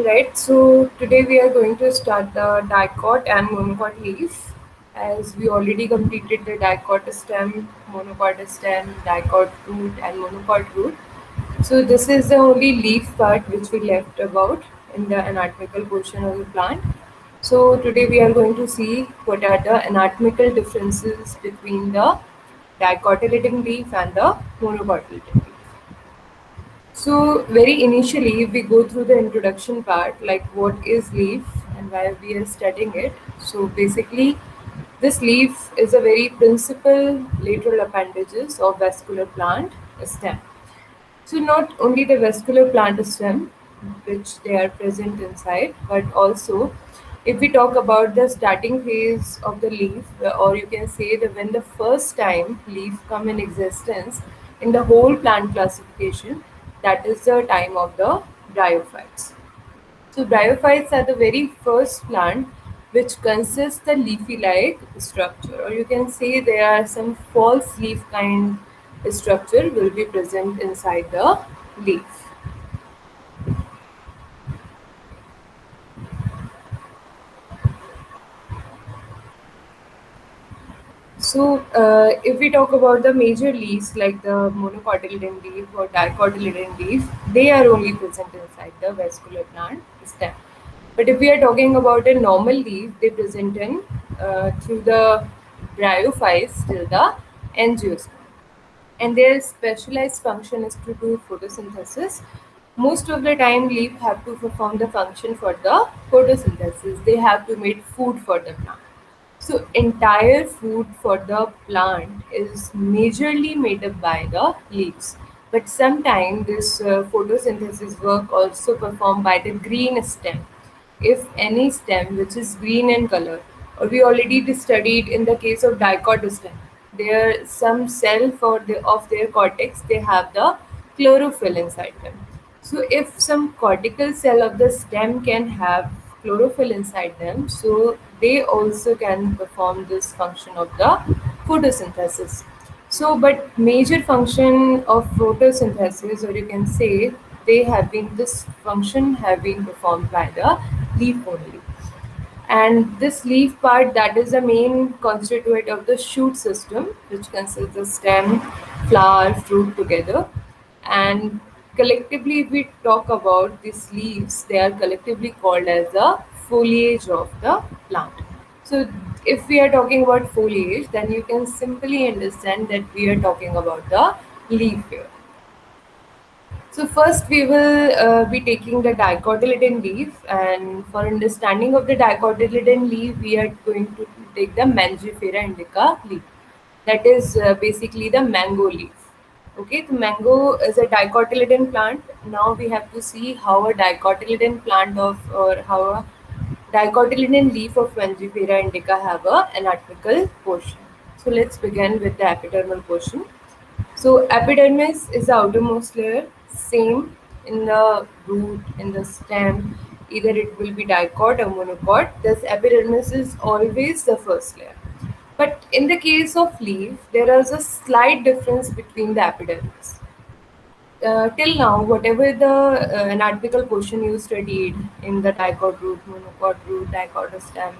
Right, so today we are going to start the dicot and monocot leaf as we already completed the dicot stem, monocot stem, dicot root and monocot root. So this is the only leaf part which we left about in the anatomical portion of the plant. So today we are going to see what are the anatomical differences between the dicotyledon leaf and the monocotyledon leaf. So, very initially, if we go through the introduction part, like what is leaf and why we are studying it. So, basically, this leaf is a very principal lateral appendages of vascular plant stem. So, not only the vascular plant stem, which they are present inside, but also if we talk about the starting phase of the leaf, or you can say that when the first time leaf come in existence in the whole plant classification, that is the time of the bryophytes. So bryophytes are the very first plant which consists the leafy-like structure, or you can say there are some false leaf kind structure will be present inside the leaf. So, if we talk about the major leaves like the monocotyledon leaf or dicotyledon leaf, they are only present inside the vascular plant stem. But if we are talking about a normal leaf, they present in through the bryophytes till the angiosperm, and their specialized function is to do photosynthesis. Most of the time, leaf have to perform the function for the photosynthesis. They have to make food for the plant. So entire food for the plant is majorly made up by the leaves. But sometimes this photosynthesis work also performed by the green stem. If any stem which is green in color, or we already studied in the case of dicot stem, there some cell for of their cortex they have the chlorophyll inside them. So if some cortical cell of the stem can have chlorophyll inside them, so they also can perform this function of the photosynthesis. So, but major function of photosynthesis, or you can say they have been this function have been performed by the leaf only. And this leaf part that is the main constituent of the shoot system, which consists of stem, flower, fruit together. And collectively, if we talk about these leaves, they are collectively called as the foliage of the plant. So, if we are talking about foliage, then you can simply understand that we are talking about the leaf here. So first we will be taking the dicotyledon leaf, and for understanding of the dicotyledon leaf, we are going to take the Mangifera indica leaf. That is basically the mango leaf. Okay, the mango is a dicotyledon plant. Now we have to see how a dicotyledon plant of or how a dicotyledon leaf of Mangifera indica have a anatomical portion. So let's begin with the epidermal portion. So epidermis is the outermost layer, same in the root, in the stem, either it will be dicot or monocot. Thus epidermis is always the first layer. But in the case of leaf, there is a slight difference between the epidermis. Till now, whatever the anatomical portion you studied in the dicot root, dicot stem,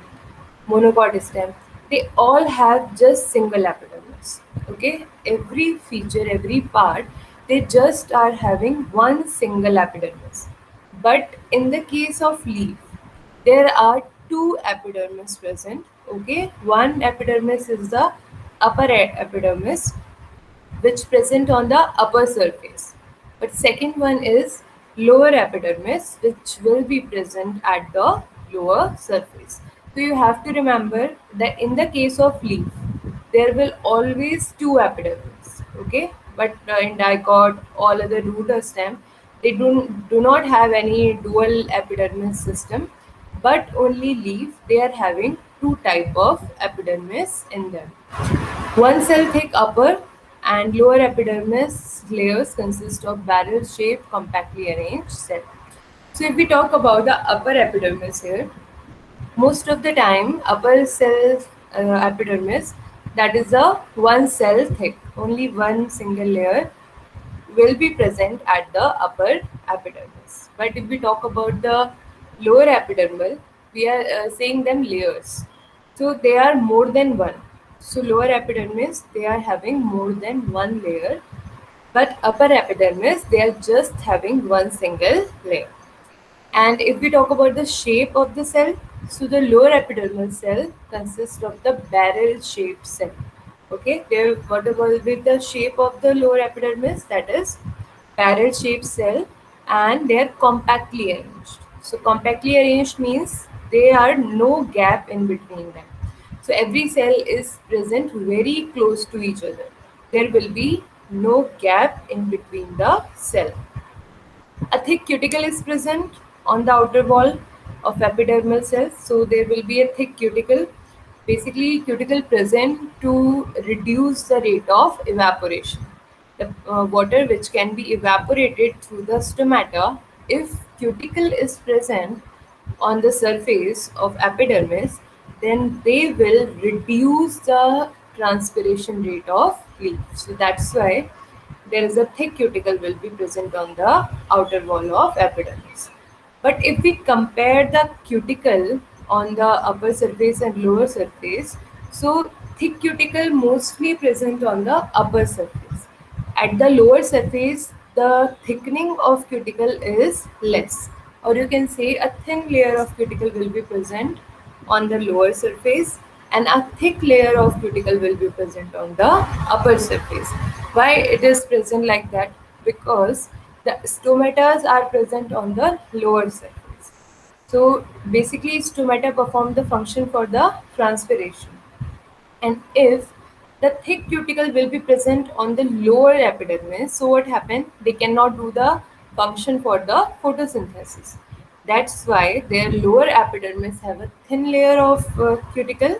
monocot stem, they all have just single epidermis. Okay, every feature, every part, they just are having one single epidermis. But in the case of leaf, there are two epidermis present. Okay, one epidermis is the upper epidermis, which present on the upper surface. But second one is lower epidermis, which will be present at the lower surface. So you have to remember that in the case of leaf, there will always two epidermis. Okay, but in dicot, all other root or stem, they do not have any dual epidermis system, but only leaf they are having two type of epidermis in them. One cell thick upper and lower epidermis layers consist of barrel-shaped, compactly arranged cell. So if we talk about the upper epidermis here, most of the time upper cell epidermis, that is a one cell thick, only one single layer will be present at the upper epidermis. But if we talk about the Lower epidermal, we are saying them layers. So they are more than one. So lower epidermis, they are having more than one layer, but upper epidermis, they are just having one single layer. And if we talk about the shape of the cell, so the lower epidermal cell consists of the barrel-shaped cell. Okay, there. What about with the shape of the lower epidermis? That is barrel-shaped cell, and they are compactly arranged. So compactly arranged means there are no gap in between them. So every cell is present very close to each other. There will be no gap in between the cell. A thick cuticle is present on the outer wall of epidermal cells. So there will be a thick cuticle. Basically, cuticle present to reduce the rate of evaporation. The water which can be evaporated through the stomata, if cuticle is present on the surface of epidermis, then they will reduce the transpiration rate of leaf. So that's why there is a thick cuticle will be present on the outer wall of epidermis. But if we compare the cuticle on the upper surface and lower surface, so thick cuticle mostly present on the upper surface. At the lower surface, the thickening of cuticle is less, or you can say a thin layer of cuticle will be present on the lower surface, and a thick layer of cuticle will be present on the upper surface. Why it is present like that? Because the stomatas are present on the lower surface. So basically, stomata perform the function for the transpiration. And if the thick cuticle will be present on the lower epidermis, so what happened? They cannot do the function for the photosynthesis. That's why their lower epidermis have a thin layer of cuticle,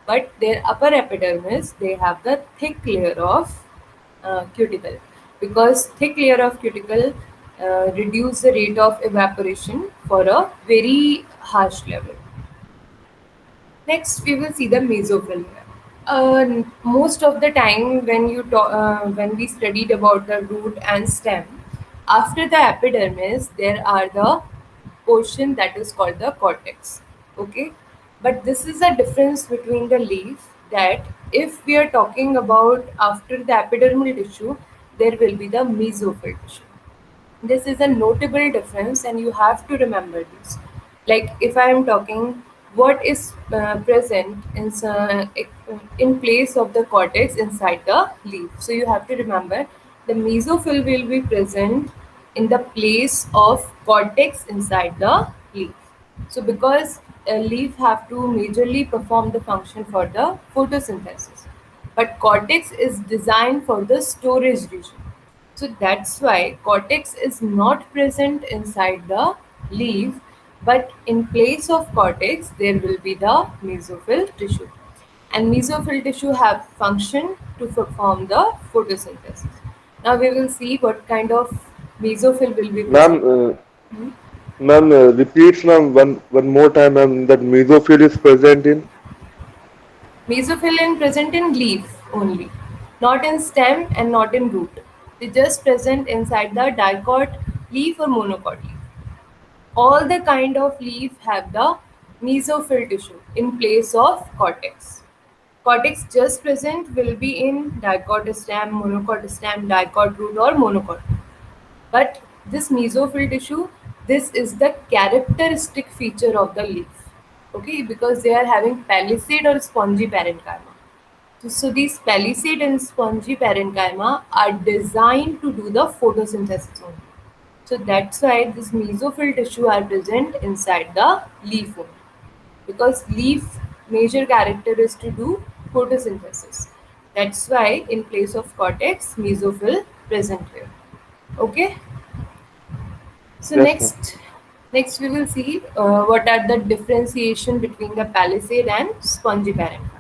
but their upper epidermis they have the thick layer of cuticle, because thick layer of cuticle reduce the rate of evaporation for a very harsh level. Next, we will see the mesophyll. Most of the time, when we studied about the root and stem, after the epidermis, there are the portion that is called the cortex. Okay, but this is a difference between the leaf. That if we are talking about after the epidermal tissue, there will be the mesophyll tissue. This is a notable difference, and you have to remember this. Like if I am talking, what is present in place of the cortex inside the leaf. So you have to remember the mesophyll will be present in the place of cortex inside the leaf. So because a leaf have to majorly perform the function for the photosynthesis, but cortex is designed for the storage region. So that's why cortex is not present inside the leaf, but in place of cortex there will be the mesophyll tissue. And mesophyll tissue have function to perform the photosynthesis. Now we will see what kind of mesophyll will be Ma'am, present. Hmm? ma'am, repeats ma'am one more time, ma'am, that mesophyll is present in. Mesophyll is present in leaf only, not in stem and not in root. They just present inside the dicot leaf or monocot leaf. All the kind of leaf have the mesophyll tissue in place of cortex. Cortex just present will be in dicot stem, monocot stem, dicot root or monocot. But this mesophyll tissue, this is the characteristic feature of the leaf. Okay, because they are having palisade or spongy parenchyma. So these palisade and spongy parenchyma are designed to do the photosynthesis only. So that's why this mesophyll tissue are present inside the leaf only. Because leaf major character is to do photosynthesis. That's why in place of cortex, mesophyll present here. Okay. So Yes, ma'am. next we will see what are the differentiation between the palisade and spongy parenchyma.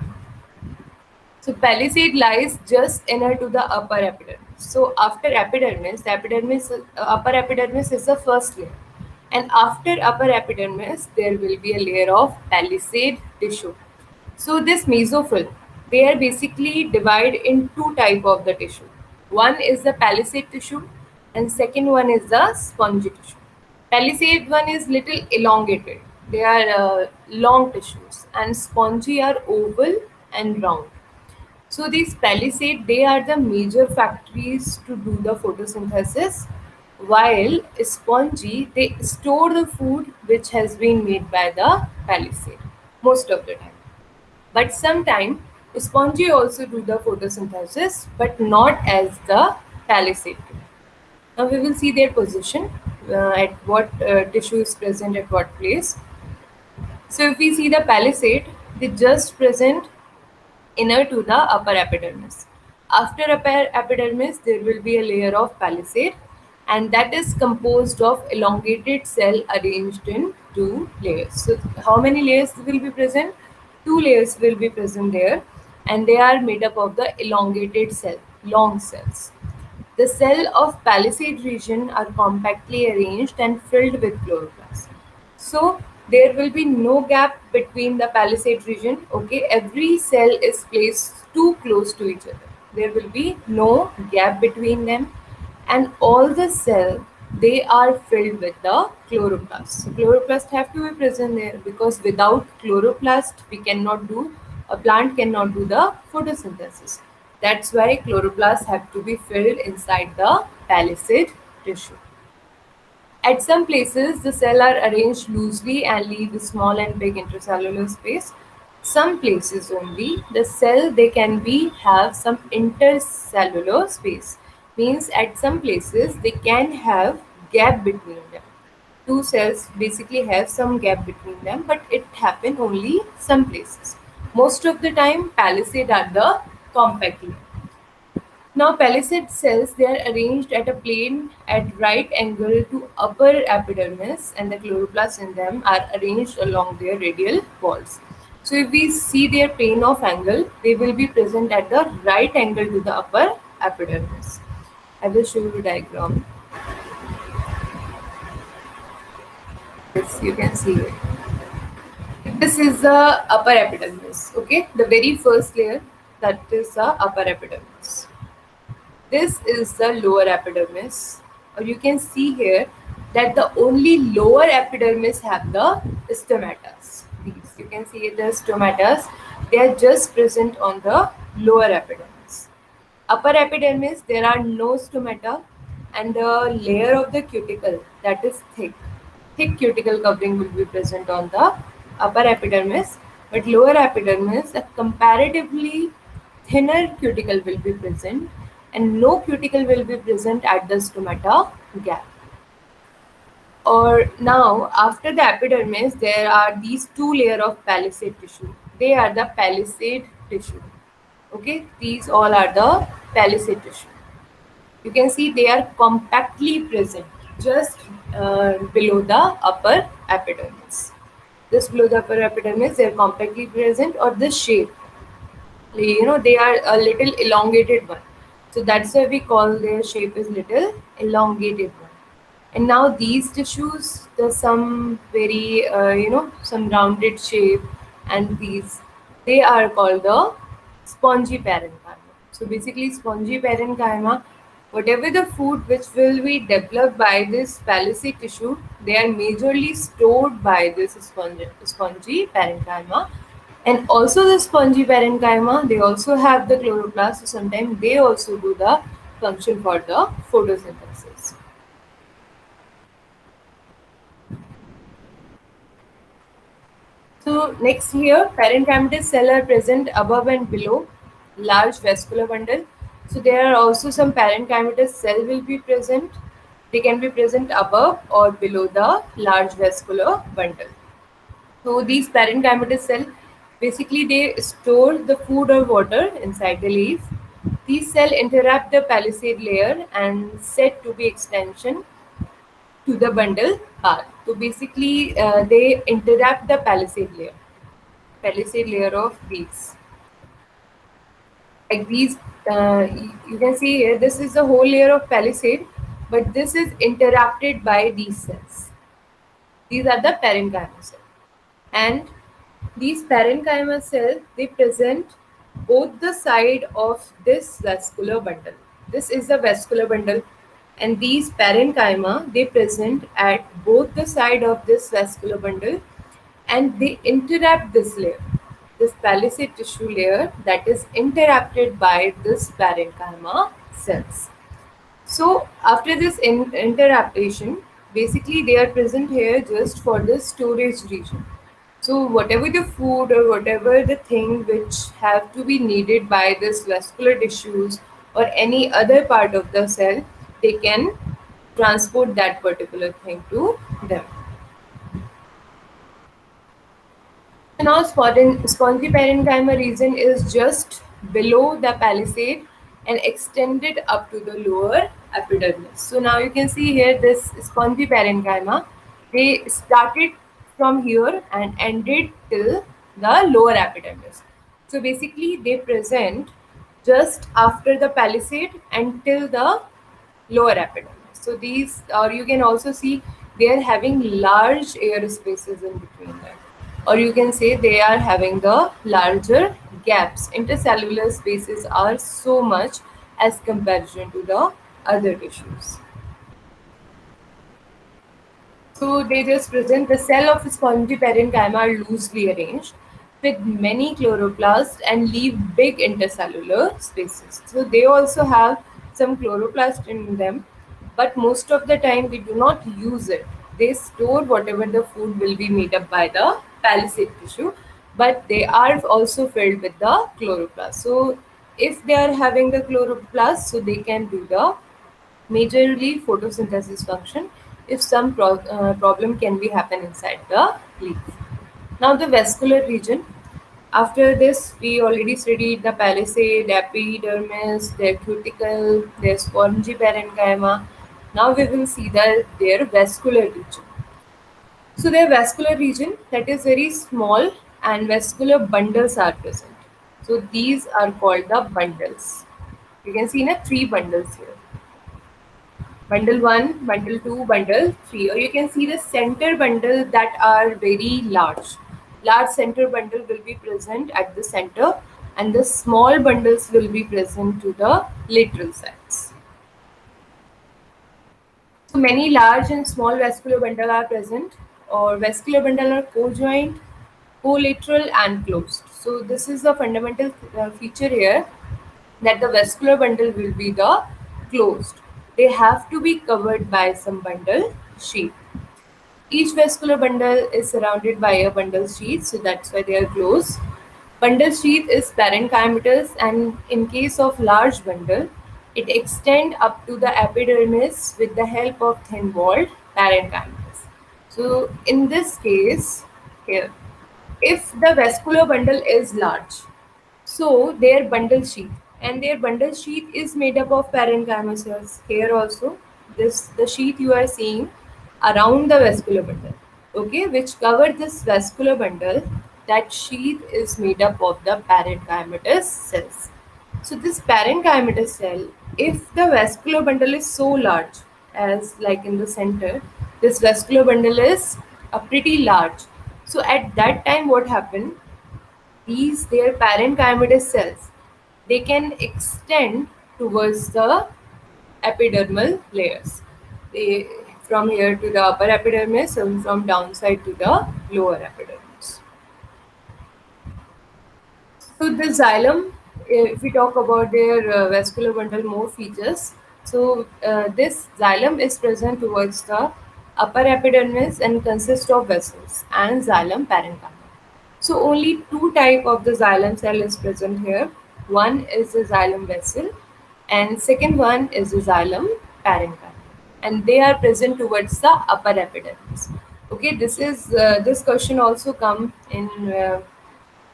So palisade lies just inner to the upper epidermis. So after epidermis, upper epidermis is the first layer, and after upper epidermis there will be a layer of palisade tissue. So this mesophyll, they are basically divided in two type of the tissue. One is the palisade tissue, and second one is the spongy tissue. Palisade one is little elongated. They are long tissues, and spongy are oval and round. So these palisade, they are the major factories to do the photosynthesis, while spongy, they store the food which has been made by the palisade most of the time. But sometimes spongy also do the photosynthesis, but not as the palisade do. Now we will see their position, at what tissue is present at what place. So if we see the palisade, they just present inner to the upper epidermis. After upper epidermis, there will be a layer of palisade, and that is composed of elongated cell arranged in two layers. So how many layers will be present? Two layers will be present there, and they are made up of the elongated cell, long cells. The cell of palisade region are compactly arranged and filled with chloroplasts. So there will be no gap between the palisade region. Okay, every cell is placed too close to each other. There will be no gap between them, and all the cell, they are filled with the chloroplasts. So chloroplasts have to be present there, because without chloroplast we cannot do, a plant cannot do the photosynthesis. That's why chloroplasts have to be filled inside the palisade tissue. At some places, the cells are arranged loosely and leave small and big intracellular space. Some places only, the cell, they can be have some intercellular space. Means at some places they can have gap between them. Two cells basically have some gap between them, but it happen only some places. Most of the time, palisade are the compact layer. Now, palisade cells, they are arranged at a plane at right angle to upper epidermis, and the chloroplasts in them are arranged along their radial walls. So if we see their plane of angle, they will be present at the right angle to the upper epidermis. I will show you the diagram. Yes, you can see it. This is the upper epidermis. Okay, the very first layer, that is the upper epidermis. This is the lower epidermis, or you can see here that the only lower epidermis have the stomatas. These you can see the stomatas, they are just present on the lower epidermis. Upper epidermis, there are no stomata, and the layer of the cuticle, that is thick. Thick cuticle covering will be present on the upper epidermis, but lower epidermis, a comparatively thinner cuticle will be present, and no cuticle will be present at the stomata gap. Or now, after the epidermis, there are these two layers of palisade tissue. They are the palisade tissue. Okay, these all are the palisade tissue. You can see they are compactly present just below the upper epidermis. Just below the upper epidermis, they are compactly present, or this shape, they are a little elongated one. So that's why we call their shape is little elongated one. And now these tissues, there's some very some rounded shape, and these, they are called the spongy parenchyma. So basically spongy parenchyma, whatever the food which will be developed by this palisade tissue, they are majorly stored by this spongy parenchyma. And also the spongy parenchyma, they also have the chloroplast, so sometimes they also do the function for the photosynthesis. So next here, parenchymatous cells are present above and below large vascular bundle. So there are also some parenchymatous cell will be present. They can be present above or below the large vascular bundle. So these parenchymatous cell, basically they store the food or water inside the leaf. These cells interrupt the palisade layer and said to be extension to the bundle path. So basically they interrupt the palisade layer of these. Like these, you can see here, this is the whole layer of palisade, but this is interrupted by these cells. These are the parenchyma cells. And these parenchyma cells, they present both the side of this vascular bundle. This is the vascular bundle. And these parenchyma, they present at both the side of this vascular bundle, and they interrupt this layer, this palisade tissue layer that is interrupted by this parenchyma cells. So after this interruption, basically they are present here just for the storage region. So whatever the food or whatever the thing which have to be needed by this vascular tissues or any other part of the cell, they can transport that particular thing to them. So now spongy parenchyma region is just below the palisade and extended up to the lower epidermis. So now you can see here this spongy parenchyma, they started from here and ended till the lower epidermis. So basically they present just after the palisade until the lower epidermis. So these, or you can also see they are having large air spaces in between them, or you can say they are having the larger gaps. Intercellular spaces are so much as comparison to the other tissues. So they just present the cell of spongy parenchyma are loosely arranged with many chloroplasts and leave big intercellular spaces. So they also have some chloroplast in them, but most of the time we do not use it. They store whatever the food will be made up by the palisade tissue, but they are also filled with the chloroplast. So if they are having the chloroplast, so they can do the majorly photosynthesis function if some problem can be happen inside the leaf. Now the vascular region. After this, we already studied the palisade, epidermis, their cuticle, their spongy parenchyma. Now we will see their vascular region. So their vascular region that is very small and vascular bundles are present. So these are called the bundles. You can see three bundles here. Bundle 1, bundle 2, bundle 3, or you can see the center bundle that are very large. Large center bundle will be present at the center, and the small bundles will be present to the lateral sides. So many large and small vascular bundle are present, or vascular bundle are co-joined, collateral and closed. So this is the fundamental feature here, that the vascular bundle will be the closed. They have to be covered by some bundle sheath. Each vascular bundle is surrounded by a bundle sheath, so that's why they are closed. Bundle sheath is parenchymatous, and in case of large bundle, it extend up to the epidermis with the help of thin-walled parenchymatous. So in this case, here, if the vascular bundle is large, so their bundle sheath is made up of parenchyma cells. Here also, this the sheath you are seeing around the vascular bundle, okay, which cover this vascular bundle. That sheath is made up of the parenchymatous cells. So this parenchymatous cell, if the vascular bundle is so large, as like in the center, this vascular bundle is pretty large. So at that time, what happened? These their parenchymatous cells, they can extend towards the epidermal layers. They from here to the upper epidermis and from downside to the lower epidermis. So the xylem, if we talk about their vascular bundle more features, so this xylem is present towards the upper epidermis and consists of vessels and xylem parenchyma. So only two type of the xylem cell is present here. One is the xylem vessel, and second one is the xylem parenchyma, and they are present towards the upper epidermis. Okay, this question also come in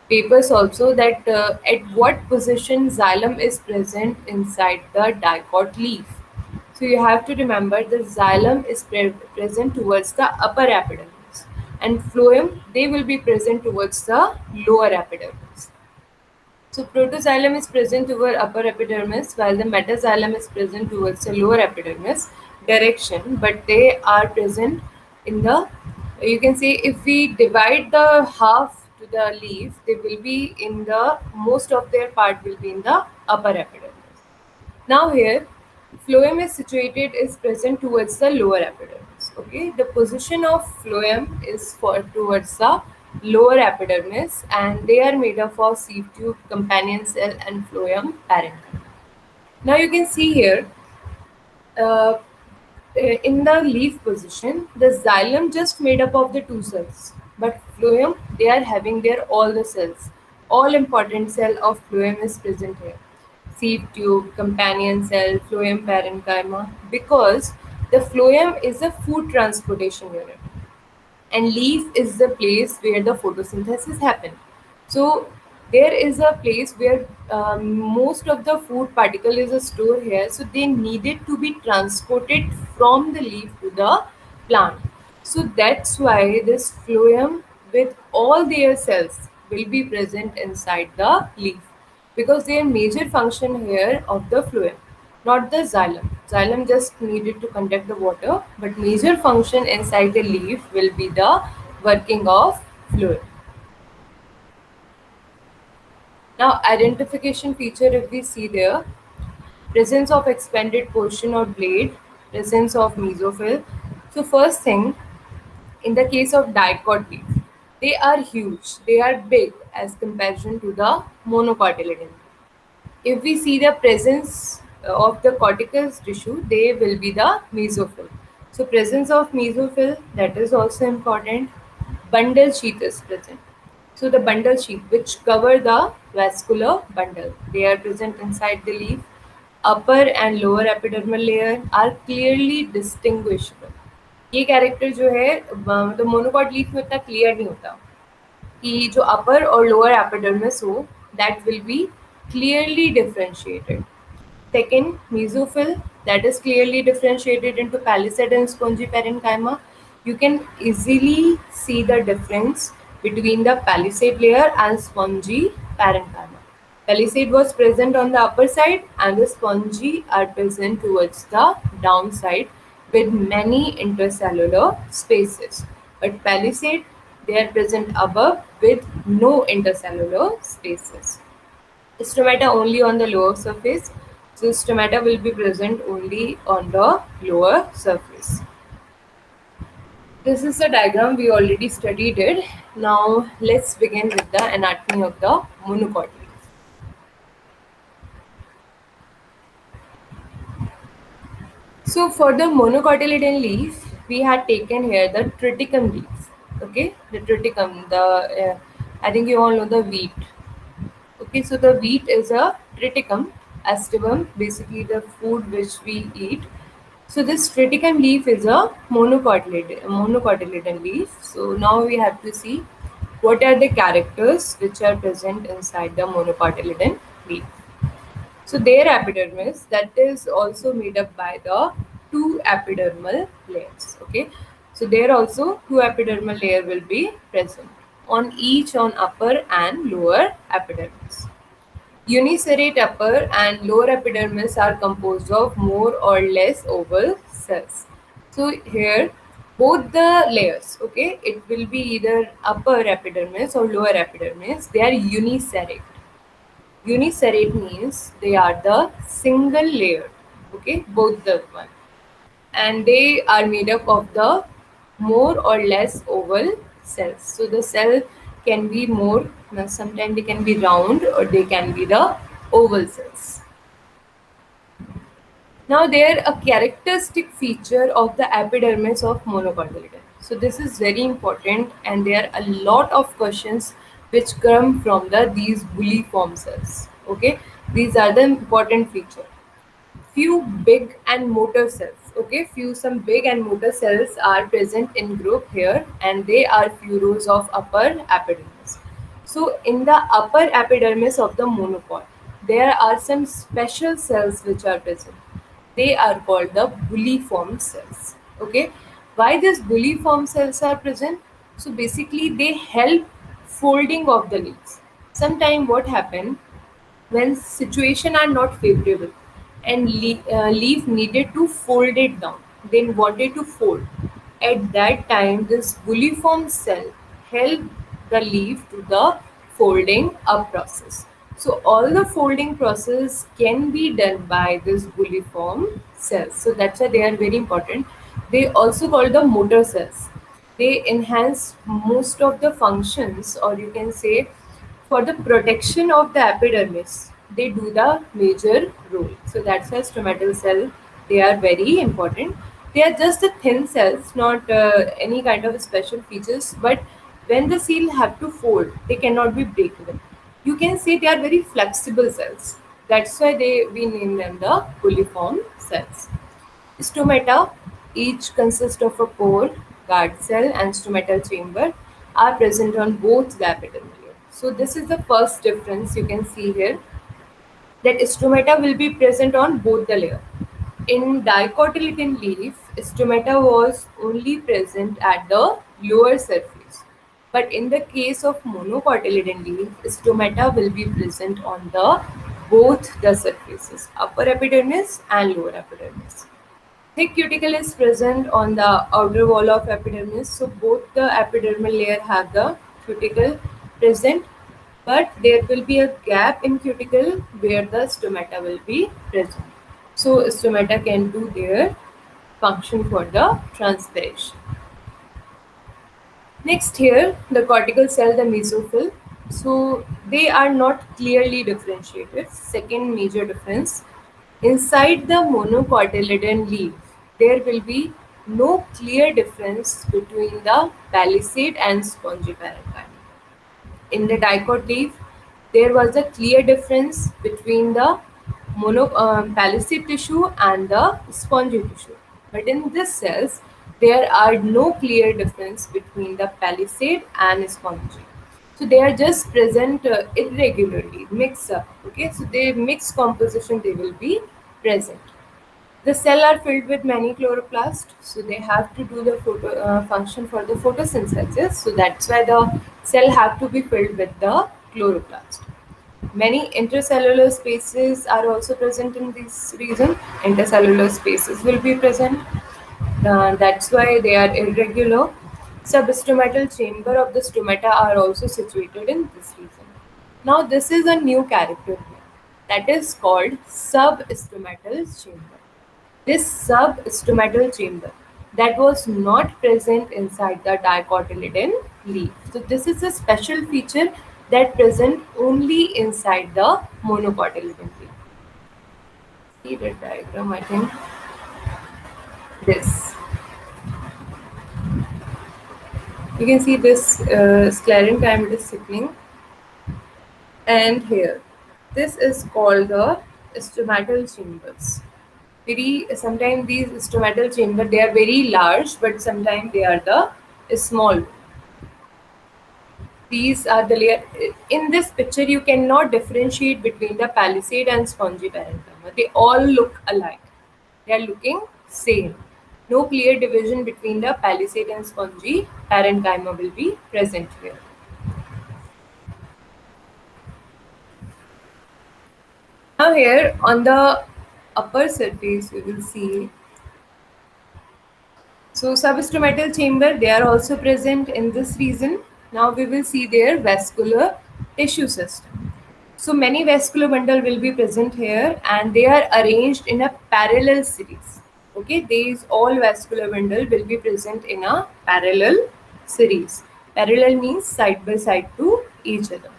papers also, that at what position xylem is present inside the dicot leaf. So you have to remember the xylem is present towards the upper epidermis, and phloem they will be present towards the lower epidermis. So protoxylem is present toward upper epidermis, while the metaxylem is present towards the lower epidermis direction, but they are present in the, you can say, if we divide the half to the leaf, they will be in the, most of their part will be in the upper epidermis. Now here, phloem is situated is present towards the lower epidermis. Okay, the position of phloem is for towards the lower epidermis, and they are made up of sieve tube, companion cell, and phloem parenchyma. Now you can see here, uh, in the leaf position, the xylem just made up of the two cells, but phloem they are having their all the cells. All important cell of phloem is present here. Seed tube, companion cell, phloem parenchyma, because the phloem is a food transportation unit and leaf is the place where the photosynthesis happen. So there is a place where most of the food particle is stored here, so they needed to be transported from the leaf to the plant. So that's why this phloem with all their cells will be present inside the leaf, because their major function here of the phloem, not the xylem. Xylem just needed to conduct the water, but major function inside the leaf will be the working of phloem. Now, identification feature, if we see there, presence of expanded portion or blade, presence of mesophyll. So first thing, in the case of dicot leaf, they are huge, they are big as comparison to the monocotyledon. If we see the presence of the cortical tissue, they will be the mesophyll. So presence of mesophyll, that is also important. Bundle sheath is present. So the bundle sheath which cover the vascular bundle, they are present inside the leaf. Upper and lower epidermal layer are clearly distinguishable. ये character जो है मतलब monocot leaf में इतना clear नहीं होता कि जो अपर और लोअर एपिडर्मिस हो, that will be clearly differentiated. Second, mesophyll, that is clearly differentiated into palisade and spongy parenchyma. You can easily see the difference between the palisade layer and spongy parenchyma. Palisade was present on the upper side and the spongy are present towards the downside with many intercellular spaces. But palisade, they are present above with no intercellular spaces. Stomata only on the lower surface. So stomata will be present only on the lower surface. This is the diagram we already studied it. Now let's begin with the anatomy of the monocot leaf. So for the monocotyledon leaf, we had taken here the triticum leaf. Okay, the triticum, the I think you all know the wheat. Okay, so the wheat is a triticum, astibum, basically the food which we eat. So this triticum leaf is a monocotyledon leaf. So now we have to see what are the characters which are present inside the monocotyledon leaf. So their epidermis, that is also made up by the two epidermal layers. Okay, so there also two epidermal layer will be present on each on upper and lower epidermis. Uniserrate upper and lower epidermis are composed of more or less oval cells. So here both the layers, okay, it will be either upper epidermis or lower epidermis, they are uniserrate. Uniserrate means they are the single layer, okay, both the one, and they are made up of the more or less oval cells. So the cell can be more, sometimes they can be round or they can be the oval cells. Now there a characteristic feature of the epidermis of monocotyledon. So this is very important and there are a lot of questions which come from the these bulliform cells. Okay, these are the important feature. Few big and motor cells. Okay, few some big and motor cells are present in group here and they are few rows of upper epidermis. So in the upper epidermis of the monocot, there are some special cells which are present. They are called the bulliform cells. Okay, why these bulliform cells are present? So basically they help folding of the leaves. Sometime what happen when situation are not favorable and leaf needed to fold it down, then wanted to fold, at that time this bulliform cell help the leaf to the folding up process. So all the folding process can be done by this bulliform cells. So that's why they are very important. They also called the motor cells. They enhance most of the functions, or you can say, for the protection of the epidermis. They do the major role. So that's why stomatal cell, they are very important. They are just the thin cells, not any kind of special features. But when the cell have to fold, they cannot be breakable. You can say they are very flexible cells. That's why they we name them the coliform cells. Stomata each consist of a pore, guard cell, and stomatal chamber are present on both the epidermal layer. So this is the first difference you can see here, that stomata will be present on both the layer. In dicotyledon leaf, stomata was only present at the lower surface. But in the case of monocotyledon leaf, stomata will be present on the both the surfaces, upper epidermis and lower epidermis. Thick cuticle is present on the outer wall of epidermis, so both the epidermal layer have the cuticle present, but there will be a gap in cuticle where the stomata will be present. So stomata can do their function for the transpiration. Next here, the cortical cell, the mesophyll. So they are not clearly differentiated. Second major difference, inside the monocotyledon leaf, there will be no clear difference between the palisade and spongy parenchyma. In the dicot leaf, there was a clear difference between the palisade tissue and the spongy tissue. But in this cells, there are no clear difference between the palisade and spongy. So they are just present irregularly, mix up. Okay, so they mixed composition they will be present. The cell are filled with many chloroplasts, so they have to do the function for the photosynthesis. So that's why the cell have to be filled with the chloroplast. Many intercellular spaces are also present in this region. Intercellular spaces will be present. That's why they are irregular. Substomatal chamber of the stomata are also situated in this region. Now this is a new character here, that is called substomatal chamber. This substomatal chamber that was not present inside the dicotyledon leaf. So this is a special feature that present only inside the monocotyledon leaf. See the diagram, I think this. You can see this sclerenchymatous thickening, and here this is called the stomatal chambers. Very sometimes these stomatal chamber they are very large, but sometimes they are the small. These are the layer. In this picture, you cannot differentiate between the palisade and spongy parenchyma. They all look alike. They are looking same. No clear division between the palisade and spongy parenchyma will be present here. Now here on the upper surface, we will see. So substomatal chamber, they are also present in this region. Now we will see their vascular tissue system. So many vascular bundle will be present here, and they are arranged in a parallel series. Okay, these all vascular bundle will be present in a parallel series. Parallel means side by side to each other,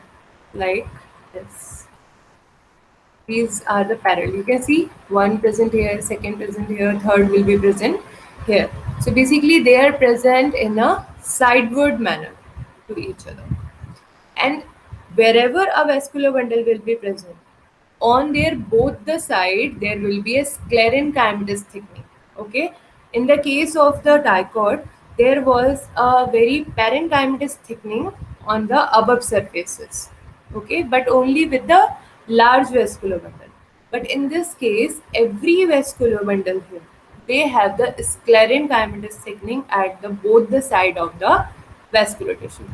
like this. These are the parallel. You can see one present here, second present here, third will be present here. So basically they are present in a sideward manner to each other. And wherever a vascular bundle will be present, on their both the side there will be a sclerenchymatous thickening. Okay, in the case of the dicot, there was a very parenchymatous thickening on the above surfaces. Okay, but only with the large vascular bundle. But in this case, every vascular bundle here, they have the sclerenchymatous thickening at the both the side of the vascular tissue.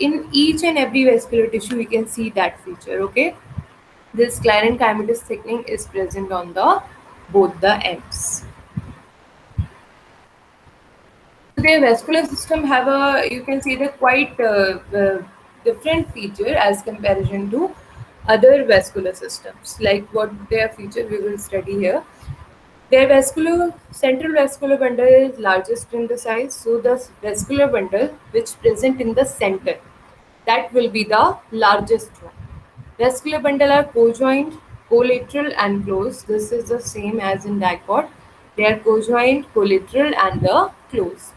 In each and every vascular tissue, we can see that feature. Okay, this sclerenchymatous thickening is present on the both the ends. So their vascular system have a, you can see, the quite different feature as comparison to other vascular systems. Like what their feature we will study here. Their vascular central vascular bundle is largest in the size, so the vascular bundle which present in the center, that will be the largest one. Vascular bundle are co-joined, collateral and closed. This is the same as in dicot. They are co-joined, collateral and the closed.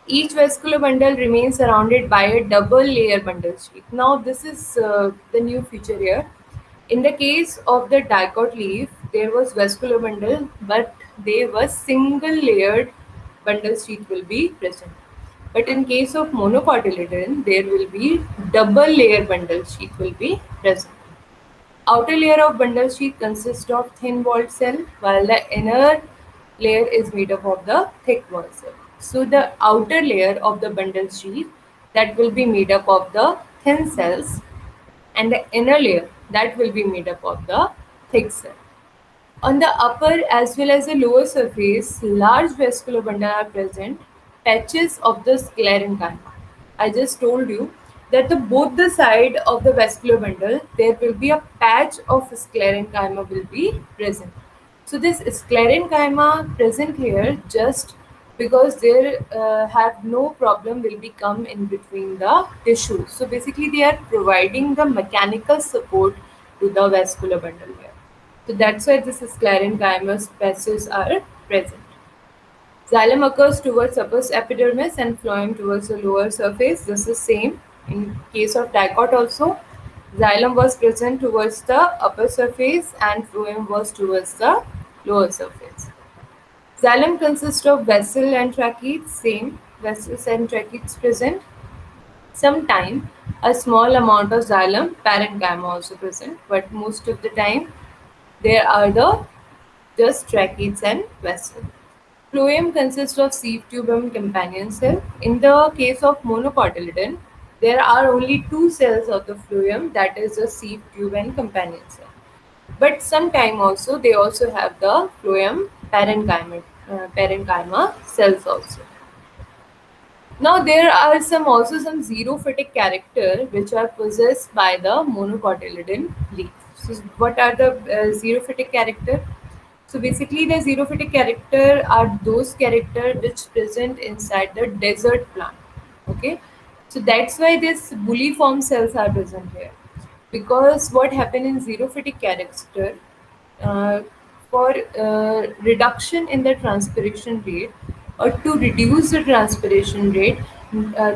Each vascular bundle remains surrounded by a double layer bundle sheath. Now, this is the new feature here. In the case of the dicot leaf, there was vascular bundle, but they were single layered bundle sheath will be present. But in case of monocotyledon, there will be double layer bundle sheath will be present. Outer layer of bundle sheath consists of thin walled cell, while the inner layer is made up of the thick walled cell. So the outer layer of the bundle sheath, that will be made up of the thin cells, and the inner layer, that will be made up of the thick cell. On the upper as well as the lower surface, large vascular bundle are present, patches of the sclerenchyma. I just told you that both the side of the vascular bundle, there will be a patch of sclerenchyma will be present. So this sclerenchyma present here just because there have no problem will be come in between the tissues. So basically they are providing the mechanical support to the vascular bundle here. So that's why this sclerenchyma patches are present. Xylem occurs towards upper epidermis and phloem towards the lower surface. This is same in case of dicot also. Xylem was present towards the upper surface and phloem was towards the lower surface. Xylem consists of vessel and tracheids, same vessels and tracheids present. Sometime a small amount of xylem parenchyma also present, but most of the time there are the just tracheids and vessel. Phloem consists of sieve tube and companion cell. In the case of monocotyledon, there are only two cells of the phloem, that is the sieve tube and companion cell. But sometime also they also have the phloem parenchyma cells also. Now there are some xerophytic character which are possessed by the monocotyledon leaf. So what are the xerophytic character? So basically the xerophytic character are those character which present inside the desert plant. Okay, so that's why this bulliform cells are present here. Because what happen in xerophytic character, uh, for reduction in the transpiration rate or to reduce the transpiration rate,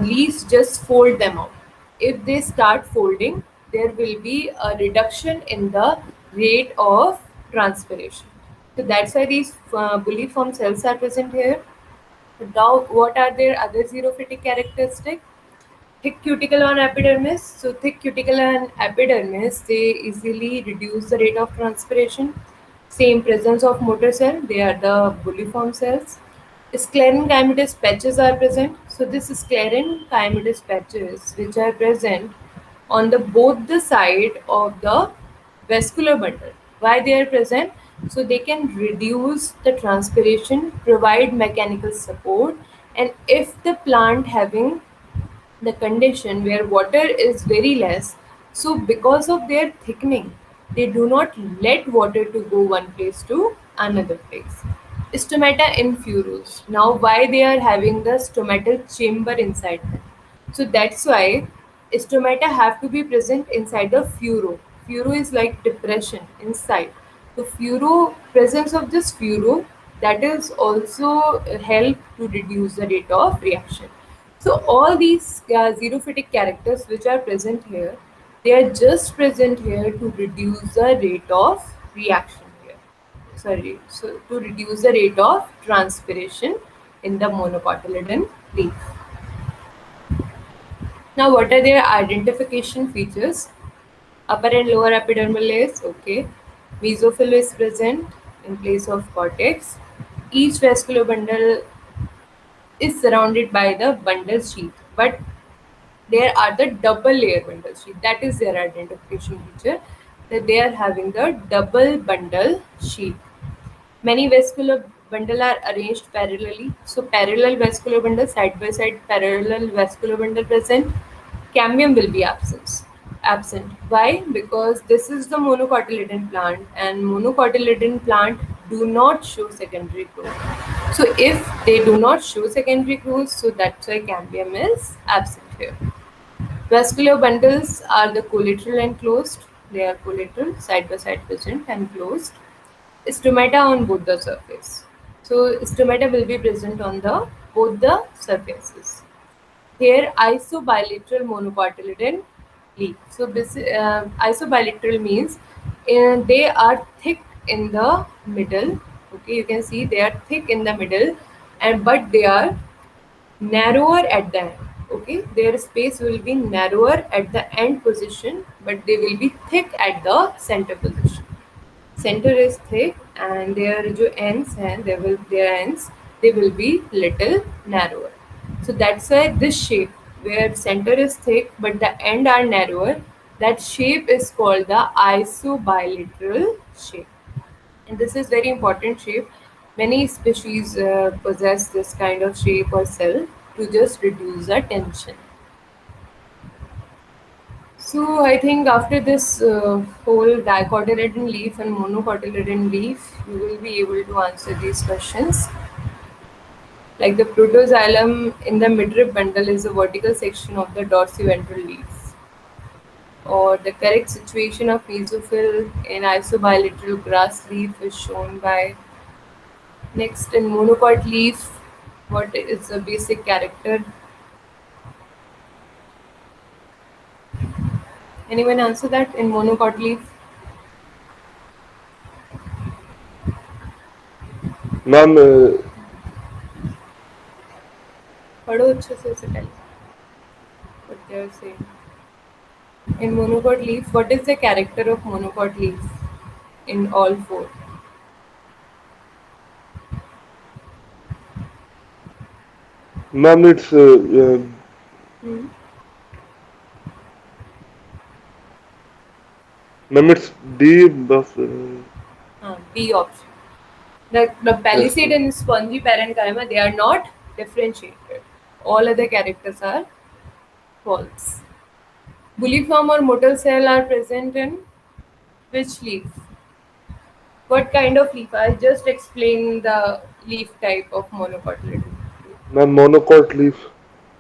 leaves just fold them out. If they start folding, there will be a reduction in the rate of transpiration. So that's why these bulliform cells are present here. Now, what are their other xerophytic characteristics? Thick cuticle on epidermis. So thick cuticle on epidermis, they easily reduce the rate of transpiration. Same presence of motor cell, they are the bulliform cells. Sclerenchymatous patches are present. So this sclerenchymatous patches which are present on the both the side of the vascular bundle. Why they are present? So they can reduce the transpiration, provide mechanical support, and if the plant having the condition where water is very less, so because of their thickening, they do not let water to go one place to another place. Stomata infurus. Now, why they are having the stomatal chamber inside them? So that's why stomata have to be present inside the furo. Furo is like depression inside. The furo presence of this furo, that is also help to reduce the rate of reaction. So all these xerophytic characters which are present here, they are just present here to reduce the rate of reaction here. Sorry, so to reduce the rate of transpiration in the monocotyledon leaf. Now, what are their identification features? Upper and lower epidermal layers, okay. Mesophyll is present in place of cortex. Each vascular bundle is surrounded by the bundle sheath, but there are the double layer bundle sheath. That is their identification feature, that they are having the double bundle sheath. Many vascular bundle are arranged parallelly. So parallel vascular bundle, side by side parallel vascular bundle present. Cambium will be absent. Absent. Why? Because this is the monocotyledon plant, and monocotyledon plant do not show secondary growth. So if they do not show secondary growth, so that's why cambium is absent here. Vascular bundles are the collateral and closed. They are collateral, side by side present and closed. Stomata on both the surface. So stomata will be present on the both the surfaces. Here isobilateral monocotyledon leaf. So this isobilateral means they are thick in the middle. Okay, you can see they are thick in the middle, and but they are narrower at the end. Okay, their space will be narrower at the end position, but they will be thick at the center position. Center is thick, and their जो ends हैं, their ends they will be little narrower. So that's why this shape, where center is thick but the end are narrower, that shape is called the isobilateral shape. And this is very important shape. Many species possess this kind of shape or cell to just reduce the tension. So I think after this whole dicotyledon leaf and monocotyledon leaf, you will be able to answer these questions. Like the protoxylem in the midrib bundle is a vertical section of the dorsiventral leaf. Or the correct situation of mesophyll in isobilateral grass leaf is shown by. Next, in monocot leaf, what is the basic character? Anyone answer that in monocot leaf? Ma'am, पढ़ो अच्छे से उसे tell what they are saying. In monocot leaf, what is the character of monocot leaf in all four? ma'am, Hmm. it's D. B option. The Yes, palisade and spongy parenchyma, they are not differentiated. All other characters are false. Bulliform or motile cell are present in which leaf? What kind of leaf? I just explained the leaf type of monocotyledon. ma'am, monocot leaf.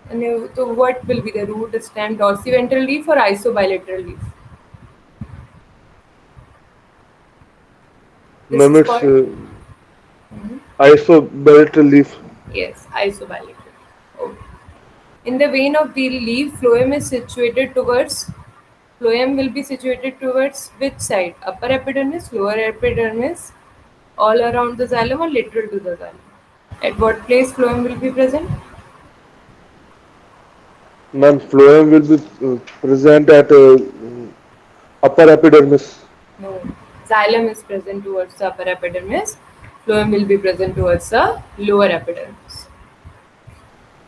And so what will be the root, stem, dorsiventral leaf or isobilateral leaf? This Ma'am, is it's called isobilateral leaf. yes, isobilateral. Okay. In the vein of the leaf, phloem is situated towards. Phloem will be situated towards which side? Upper epidermis, lower epidermis, all around the xylem or lateral to the xylem? At what place phloem will be present? Ma'am, phloem will be present at upper epidermis. No. Xylem is present towards the upper epidermis. Phloem will be present towards the lower epidermis.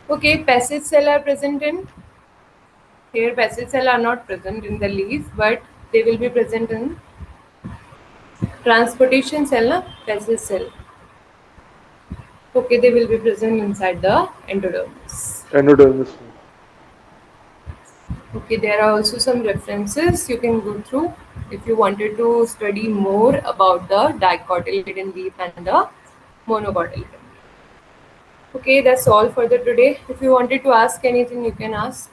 Okay, passage cell are present in here. Passage cell are not present in the leaf, but they will be present in transportation cell, na? Passage cell. Okay, they will be present inside the endodermis. Endodermis. Okay, there are also some references you can go through if you wanted to study more about the dicotyledon leaf and the monocotyledon leaf. Okay, that's all for the today. If you wanted to ask anything, you can ask.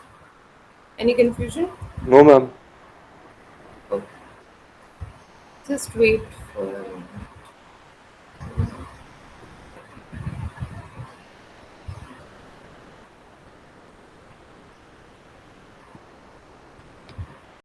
Any confusion? No, ma'am. Okay. Just wait for a minute.